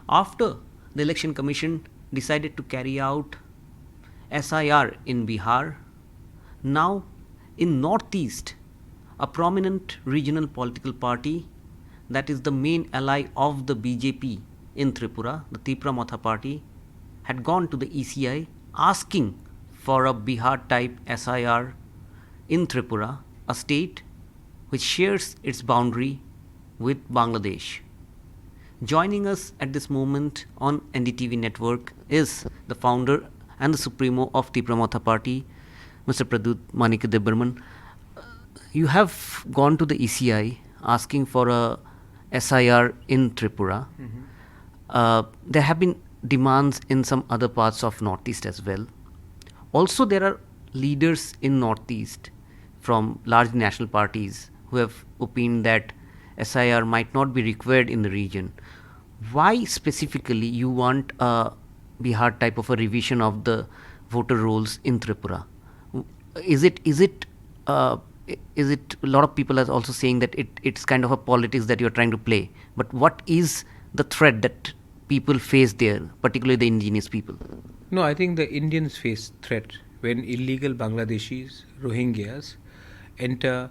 After the Election Commission decided to carry out SIR in Bihar, now in Northeast, a prominent regional political party that is the main ally of the BJP in Tripura, the Tipra Matha party, had gone to the ECI asking for a Bihar type SIR in Tripura, a state which shares its boundary with Bangladesh. Joining us at this moment on NDTV network is the founder and the supremo of Tipra Matha party, Mr. Pradut Manikya. You have gone to the ECI asking for a SIR in Tripura. There have been demands in some other parts of Northeast as well. Also, there are leaders in Northeast from large national parties who have opined that SIR might not be required in the region. Why specifically you want a Bihar type of a revision of the voter rolls in Tripura? Is it a lot of people are also saying that it's kind of a politics that you're trying to play, but what is the threat that people face there, particularly the indigenous people? No, I think the Indians face threat when illegal Bangladeshis, Rohingyas, enter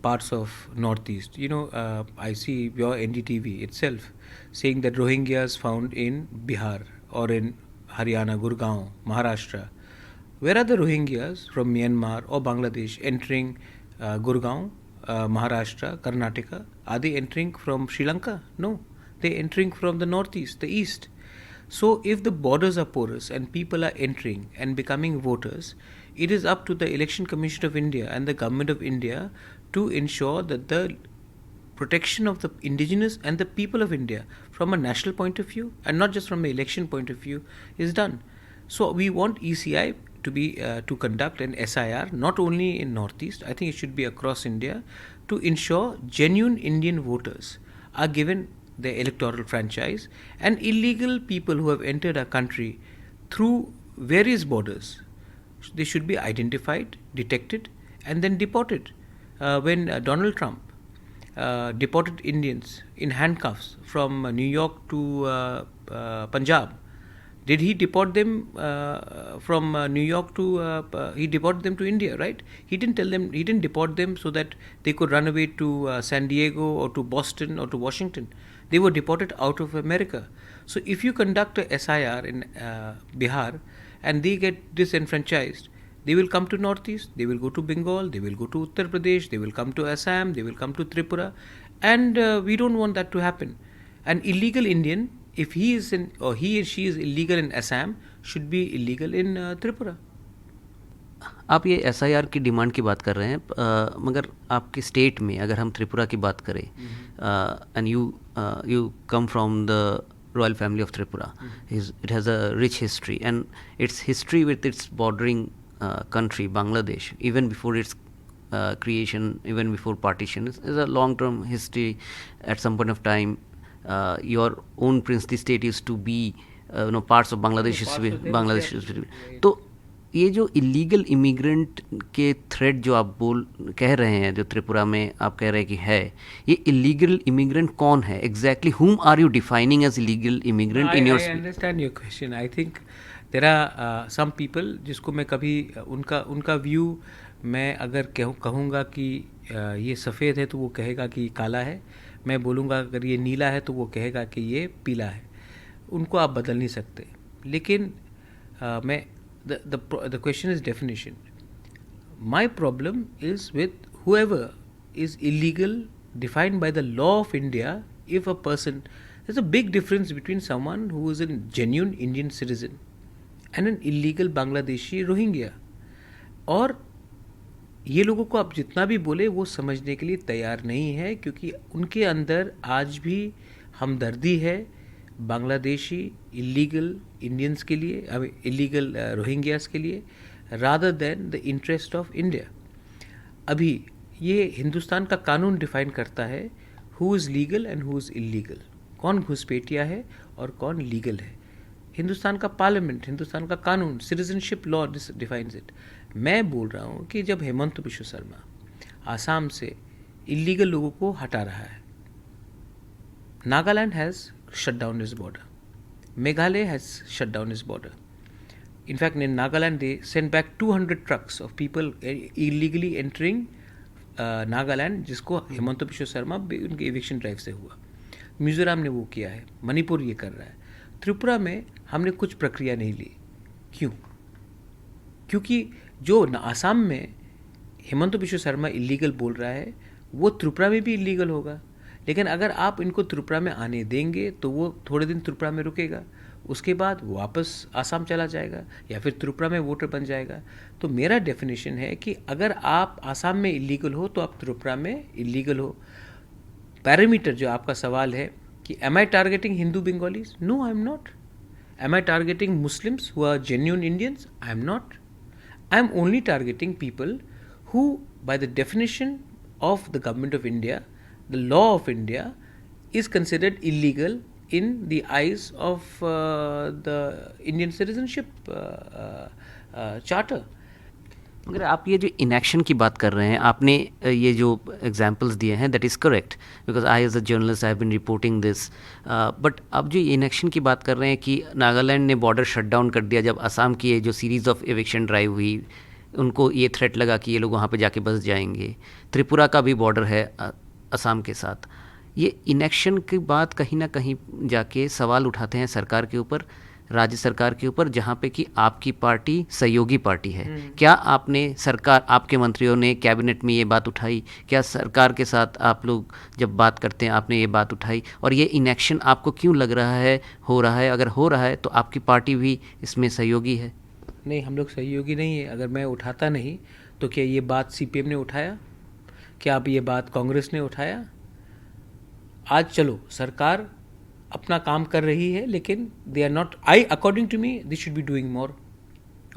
parts of Northeast. I see your NDTV itself saying that Rohingyas found in Bihar or in Haryana, Gurgaon, Maharashtra. Where are the Rohingyas from Myanmar or Bangladesh entering Gurgaon, Maharashtra, Karnataka? Are they entering from Sri Lanka? No. They're entering from the Northeast, the East. So if the borders are porous and people are entering and becoming voters, it is up to the Election Commission of India and the Government of India to ensure that the protection of the indigenous and the people of India from a national point of view and not just from an election point of view is done. So we want ECI to conduct an SIR not only in Northeast, I think it should be across India, to ensure genuine Indian voters are given their electoral franchise, and illegal people who have entered our country through various borders, they should be identified, detected, and then deported. When Donald Trump deported Indians in handcuffs from New York to Punjab, did he deport them from New York to? He deported them to India, right? He didn't deport them so that they could run away to San Diego or to Boston or to Washington. They were deported out of America. So if you conduct a SIR in Bihar and they get disenfranchised, they will come to Northeast, they will go to Bengal, they will go to Uttar Pradesh, they will come to Assam, they will come to Tripura, and we don't want that to happen. An illegal Indian, if he is in or he or she is illegal in Assam, should be illegal in Tripura. आप ये SIR की demand की बात कर रहे हैं, मगर आपके स्टेट में अगर हम त्रिपुरा की बात करें, and you come from the royal family of Tripura. It has a rich history, and its history with its bordering country Bangladesh, even before its creation, even before partition, is a long-term history. At some point of time, your own princely state used to be parts of Bangladesh. तो ये जो illegal immigrant के threat जो आप कह रहे हैं, जो त्रिपुरा में आप कह रहे हैं कि है, ये इलीगल इमिग्रेंट कौन है exactly? whom are you defining as illegal immigrant in your? I understand your question. I think there are some people जिसको मैं कभी उनका व्यू मैं अगर कहूँगा कि ये सफ़ेद है तो वो कहेगा कि काला है, मैं बोलूँगा अगर ये नीला है तो वो कहेगा कि ये पीला है. उनको आप बदल नहीं सकते. लेकिन मैं the question is definition. My problem is with whoever is illegal defined by the law of India. If a person, there's a big difference between someone who is a genuine Indian citizen and an illegal Bangladeshi Rohingya. और ये लोगों को आप जितना भी बोले वो समझने के लिए तैयार नहीं है, क्योंकि उनके अंदर आज भी हमदर्दी है बांग्लादेशी इलीगल इंडियंस के लिए, इलीगल रोहिंग्यास के लिए, rather than the interest of India. अभी ये हिंदुस्तान का कानून डिफाइन करता है who is legal and who is illegal, कौन घुसपैठिया है और कौन लीगल है. हिंदुस्तान का पार्लियामेंट, हिंदुस्तान का कानून, सिटीजनशिप लॉ डिफाइंस इट. मैं बोल रहा हूँ कि जब हेमंत बिश्व शर्मा आसाम से इलीगल लोगों को हटा रहा है, Nagaland has shut down its border. Meghalaya has shut down its border. In fact, in Nagaland, they sent back 200 trucks of people illegally entering Nagaland, जिसको हेमंत बिश्व शर्मा उनके इविक्शन ड्राइव से हुआ. मिजोरम ने वो किया है, मणिपुर ये कर रहा है. त्रिपुरा में हमने कुछ प्रक्रिया नहीं ली. क्यों? क्योंकि जो आसाम में हेमंत बिश्व शर्मा इलीगल बोल रहा है, वो त्रिपुरा में भी इलीगल होगा. लेकिन अगर आप इनको त्रिपुरा में आने देंगे तो वो थोड़े दिन त्रिपुरा में रुकेगा, उसके बाद वापस आसाम चला जाएगा या फिर त्रिपुरा में वोटर बन जाएगा. तो मेरा डेफिनेशन है कि अगर आप आसाम में इलीगल हो तो आप त्रिपुरा में इलीगल हो. पैरामीटर जो आपका सवाल है कि am I targeting Hindu Bengalis? No, I am not. Am I targeting Muslims who are genuine Indians? I am not. I am only targeting people who, by the definition of the government of India, the law of India, is considered illegal in the eyes of the Indian citizenship charter. अगर आप ये जो inaction की बात कर रहे हैं, आपने ये जो एग्जांपल्स दिए हैं, that is correct, because I as a journalist I have been reporting this. But अब जो इनएक्शन की बात कर रहे हैं कि नागालैंड ने बॉर्डर शट डाउन कर दिया जब असम की ये जो सीरीज़ ऑफ एविक्शन ड्राइव हुई, उनको ये थ्रेट लगा कि ये लोग वहाँ पे जाके बस जाएंगे. त्रिपुरा का भी बॉर्डर है असम के साथ. ये इनएक्शन की बात कहीं ना कहीं जाके सवाल उठाते हैं सरकार के ऊपर, राज्य सरकार के ऊपर, जहाँ पे कि आपकी पार्टी सहयोगी पार्टी है. क्या आपने सरकार, आपके मंत्रियों ने कैबिनेट में ये बात उठाई? क्या सरकार के साथ आप लोग जब बात करते हैं आपने ये बात उठाई? और ये इनएक्शन आपको क्यों लग रहा है हो रहा है? अगर हो रहा है तो आपकी पार्टी भी इसमें सहयोगी है? नहीं, हम लोग सहयोगी नहीं है. अगर मैं उठाता नहीं तो क्या ये बात सीपीएम ने उठाया? क्या अब ये बात कांग्रेस ने उठाया? आज चलो सरकार अपना काम कर रही है, लेकिन they are not, I according to me they should be doing more.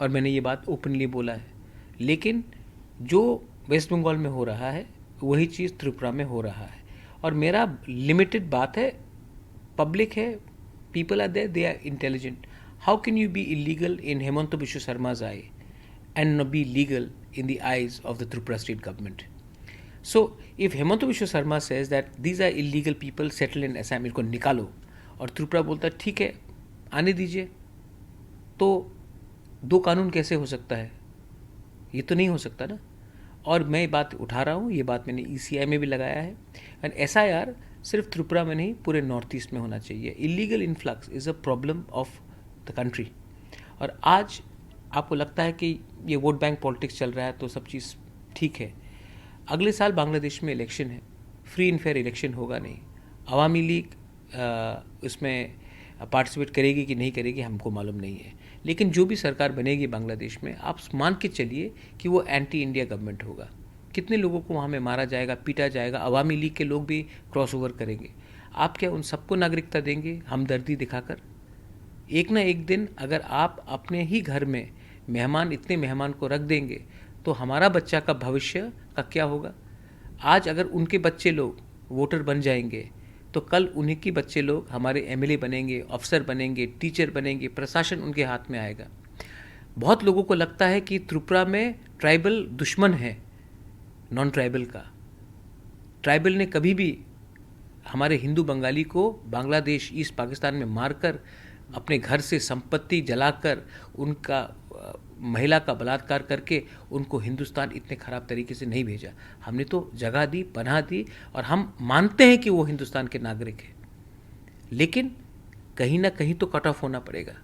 और मैंने ये बात ओपनली बोला है. लेकिन जो वेस्ट बंगाल में हो रहा है वही चीज़ त्रिपुरा में हो रहा है. और मेरा लिमिटेड बात है, पब्लिक है, people are there, they are intelligent. How can you be illegal in Hemant Biswa Sharma's eye and not be legal in the eyes of the Tripura state government? So, if Hemanta Biswa Sharma says that these are illegal people settled in Assam, इनको निकालो, और त्रिपुरा बोलता है ठीक है आने दीजिए, तो दो कानून कैसे हो सकता है? ये तो नहीं हो सकता ना. और मैं बात उठा रहा हूँ, ये बात मैंने ECI में भी लगाया है. एंड SIR सिर्फ त्रिपुरा में नहीं, पूरे नॉर्थ ईस्ट में होना चाहिए. Illegal influx is a problem of the country. और आज आपको लगता है कि ये वोट बैंक पॉलिटिक्स चल रहा है तो सब चीज़ ठीक है. अगले साल बांग्लादेश में इलेक्शन है, फ्री एंड फेयर इलेक्शन होगा नहीं. अवामी लीग उसमें पार्टिसिपेट करेगी कि नहीं करेगी हमको मालूम नहीं है. लेकिन जो भी सरकार बनेगी बांग्लादेश में, आप मान के चलिए कि वो एंटी इंडिया गवर्नमेंट होगा. कितने लोगों को वहाँ में मारा जाएगा, पीटा जाएगा. अवामी लीग के लोग भी क्रॉस ओवर करेंगे. आप क्या उन सबको नागरिकता देंगे हमदर्दी दिखाकर? एक ना एक दिन अगर आप अपने ही घर में मेहमान, इतने मेहमान को रख देंगे तो हमारा बच्चा का भविष्य का क्या होगा? आज अगर उनके बच्चे लोग वोटर बन जाएंगे तो कल उन्हीं के बच्चे लोग हमारे MLA बनेंगे, अफसर बनेंगे, टीचर बनेंगे, प्रशासन उनके हाथ में आएगा. बहुत लोगों को लगता है कि त्रिपुरा में ट्राइबल दुश्मन है नॉन ट्राइबल का. ट्राइबल ने कभी भी हमारे हिंदू बंगाली को बांग्लादेश, ईस्ट पाकिस्तान में मारकर, अपने घर से संपत्ति जलाकर, उनका महिला का बलात्कार करके उनको हिंदुस्तान इतने ख़राब तरीके से नहीं भेजा. हमने तो जगह दी, पनाह दी, और हम मानते हैं कि वो हिंदुस्तान के नागरिक हैं. लेकिन कहीं ना कहीं तो कट ऑफ होना पड़ेगा.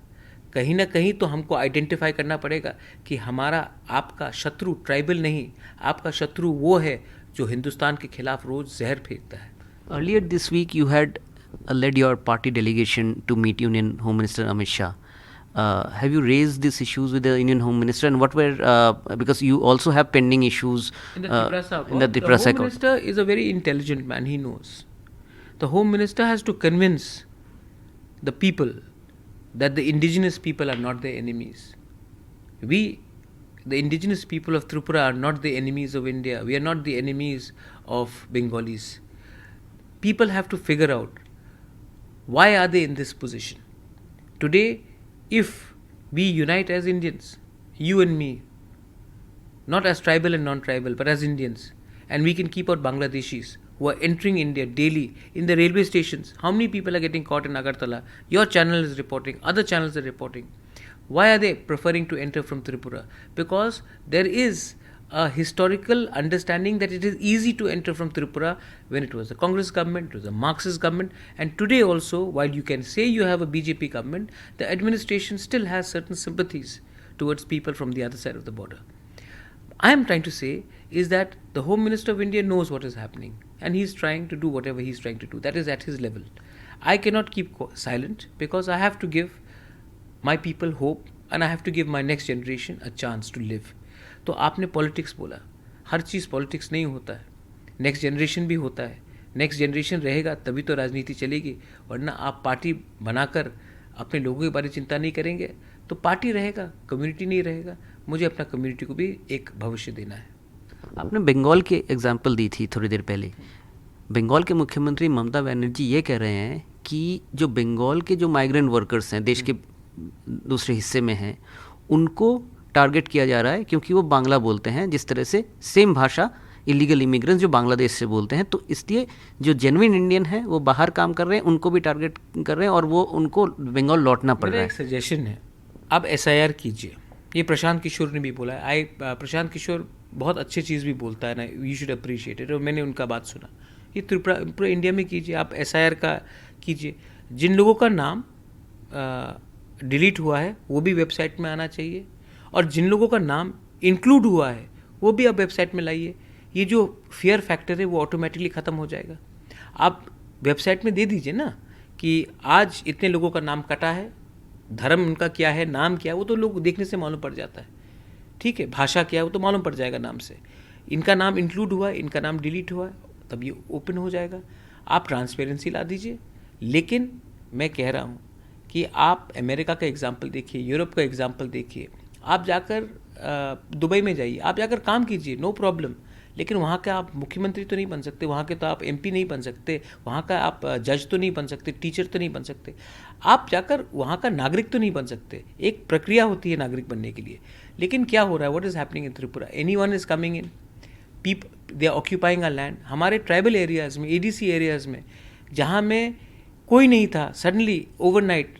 कहीं ना कहीं तो हमको आइडेंटिफाई करना पड़ेगा कि हमारा, आपका शत्रु ट्राइबल नहीं, आपका शत्रु वो है जो हिंदुस्तान के खिलाफ रोज़ जहर फेंकता है. Earlier this week you had led your party delegation to meet Union Home Minister Amit Shah. Have you raised these issues with the Indian Home Minister, and what were, because you also have pending issues in the Tripura in the Tripura Home Minister is a very intelligent man, he knows. The Home Minister has to convince the people that the indigenous people are not their enemies. We, the indigenous people of Tripura, are not the enemies of India. We are not the enemies of Bengalis. People have to figure out why are they in this position. Today, if we unite as Indians, you and me, not as tribal and non-tribal, but as Indians, and we can keep out Bangladeshis who are entering India daily in the railway stations. How many people are getting caught in Agartala? Your channel is reporting, other channels are reporting. Why are they preferring to enter from Tripura? Because there is a historical understanding that it is easy to enter from Tripura when it was a Congress government, it was a Marxist government, and today also, while you can say you have a BJP government, the administration still has certain sympathies towards people from the other side of the border. I am trying to say is that the Home Minister of India knows what is happening and he is trying to do whatever he is trying to do. That is at his level. I cannot keep silent because I have to give my people hope and I have to give my next generation a chance to live. तो आपने politics बोला, हर चीज़ politics नहीं होता है, next generation भी होता है, next generation रहेगा तभी तो राजनीति चलेगी, वरना आप पार्टी बनाकर अपने लोगों के बारे में चिंता नहीं करेंगे तो पार्टी रहेगा, कम्युनिटी नहीं रहेगा. मुझे अपना कम्युनिटी को भी एक भविष्य देना है. आपने बंगाल के एग्जाम्पल दी थी थोड़ी देर पहले. बंगाल के मुख्यमंत्री ममता बनर्जी ये कह रहे हैं कि जो बंगाल के जो माइग्रेंट वर्कर्स हैं देश के दूसरे हिस्से में हैं उनको टारगेट किया जा रहा है क्योंकि वो बांग्ला बोलते हैं, जिस तरह से सेम भाषा इलीगल इमिग्रेंट्स जो बांग्लादेश से बोलते हैं. तो इसलिए जो जेन्युइन इंडियन हैं वो बाहर काम कर रहे हैं, उनको भी टारगेट कर रहे हैं और वो उनको बंगाल लौटना पड़ रहा है. एक सजेशन है, आप SIR कीजिए. ये प्रशांत किशोर ने भी बोला है. प्रशांत किशोर बहुत अच्छी चीज़ भी बोलता है ना, यू शुड अप्रिशिएट इट, और मैंने उनका बात सुना. ये त्रिपुरा पूरे इंडिया में कीजिए, आप SIR का कीजिए. जिन लोगों का नाम डिलीट हुआ है वो भी वेबसाइट में आना चाहिए और जिन लोगों का नाम इंक्लूड हुआ है वो भी आप वेबसाइट में लाइए. ये जो फियर फैक्टर है वो ऑटोमेटिकली ख़त्म हो जाएगा. आप वेबसाइट में दे दीजिए ना कि आज इतने लोगों का नाम कटा है, धर्म उनका क्या है, नाम क्या है, वो तो लोग देखने से मालूम पड़ जाता है. ठीक है, भाषा क्या है वो तो मालूम पड़ जाएगा नाम से. इनका नाम इंक्लूड हुआ है, इनका नाम डिलीट हुआ है, तब ये ओपन हो जाएगा. आप ट्रांसपेरेंसी ला दीजिए. लेकिन मैं कह रहा हूँ कि आप अमेरिका का एग्जाम्पल देखिए, यूरोप का एग्जाम्पल देखिए. आप जाकर दुबई में जाइए, आप जाकर काम कीजिए, नो प्रॉब्लम. लेकिन वहाँ का आप मुख्यमंत्री तो नहीं बन सकते, वहाँ के तो आप MP नहीं बन सकते, वहाँ का आप जज तो नहीं बन सकते, टीचर तो नहीं बन सकते. आप जाकर वहाँ का नागरिक तो नहीं बन सकते. एक प्रक्रिया होती है नागरिक बनने के लिए. लेकिन क्या हो रहा है, what is happening in Tripura? Anyone is coming in, they are occupying a land. हमारे ट्राइबल एरियाज़ में, ADC एरियाज़ में, जहाँ में कोई नहीं था, सडनली ओवरनाइट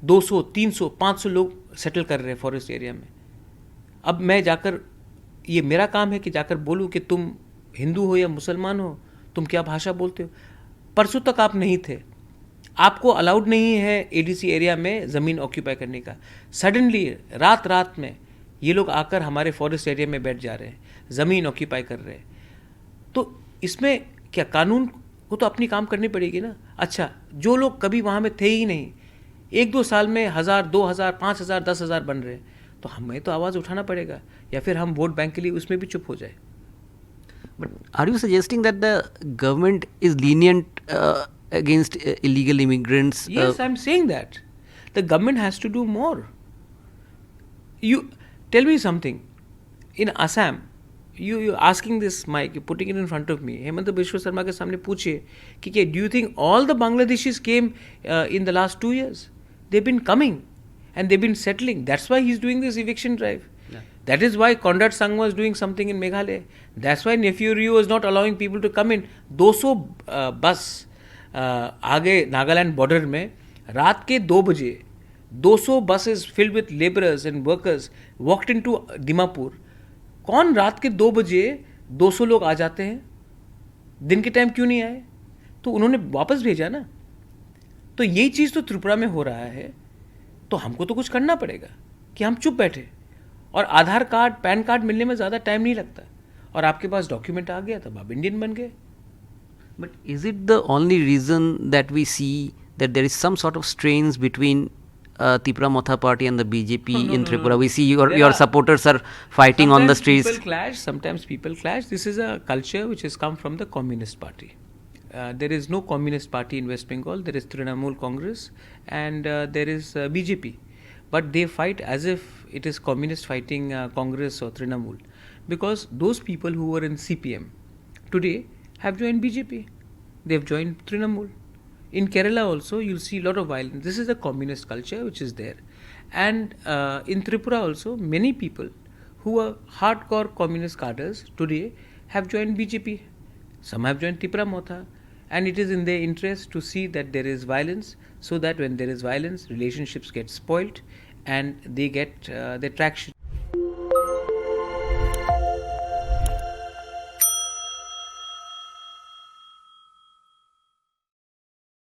200, 300, 500 लोग सेटल कर रहे हैं फॉरेस्ट एरिया में. अब मैं जाकर, ये मेरा काम है कि जाकर बोलूँ कि तुम हिंदू हो या मुसलमान हो, तुम क्या भाषा बोलते हो. परसों तक आप नहीं थे, आपको अलाउड नहीं है ADC एरिया में ज़मीन ऑक्यूपाई करने का. सडनली रात में ये लोग आकर हमारे फॉरेस्ट एरिया में बैठ जा रहे हैं, ज़मीन ऑक्यूपाई कर रहे हैं. तो इसमें क्या कानून को तो अपनी काम करनी पड़ेगी ना. अच्छा, जो लोग कभी वहाँ में थे ही नहीं, 1-2 साल में 1000, 2000, 5000, 10,000 बन रहे हैं, तो हमें तो आवाज़ उठाना पड़ेगा, या फिर हम वोट बैंक के लिए उसमें भी चुप हो जाए. But are you suggesting that the government is lenient against illegal immigrants? Yes, I'm saying that. The government has to do more. You tell me something. In Assam, you asking this mic, you're putting it in front of me. Hemanta Biswa Sarma के सामने पूछिए कि do you think all the Bangladeshis came in the last 2 years? They've been coming and they've been settling. That's why he's doing this eviction drive. Yeah. That is why Conrad Sangma was doing something in Meghalaya. That's why Nephew Rio was not allowing people to come in. 200 बस आगे Nagaland border में रात के 2 बजे 200 buses filled with laborers and workers walked into Dimapur. कौन रात के 2 बजे 200 लोग आ जाते हैं, दिन के टाइम क्यों नहीं आए? तो उन्होंने वापस भेजा ना. तो यही चीज़ तो त्रिपुरा में हो रहा है. तो हमको तो कुछ करना पड़ेगा कि हम चुप बैठे. और आधार कार्ड, पैन कार्ड मिलने में ज़्यादा टाइम नहीं लगता, और आपके पास डॉक्यूमेंट आ गया तब आप इंडियन बन गए. But is it the only reason that we see that there is some sort of strains between Tripura Motha Party and the BJP in Tripura? We see your supporters are fighting on the streets. Sometimes people clash. This is a culture which has come from the Communist Party. There is no Communist Party in West Bengal. There is Trinamool Congress and there is BJP. But they fight as if it is Communist fighting Congress or Trinamool. Because those people who were in CPM today have joined BJP. They have joined Trinamool. In Kerala also, you'll see a lot of violence. This is a communist culture which is there. And in Tripura also, many people who are hardcore communist cadres today have joined BJP. Some have joined Tipra Motha, and it is in their interest to see that there is violence, so that when there is violence, relationships get spoilt and they get their traction.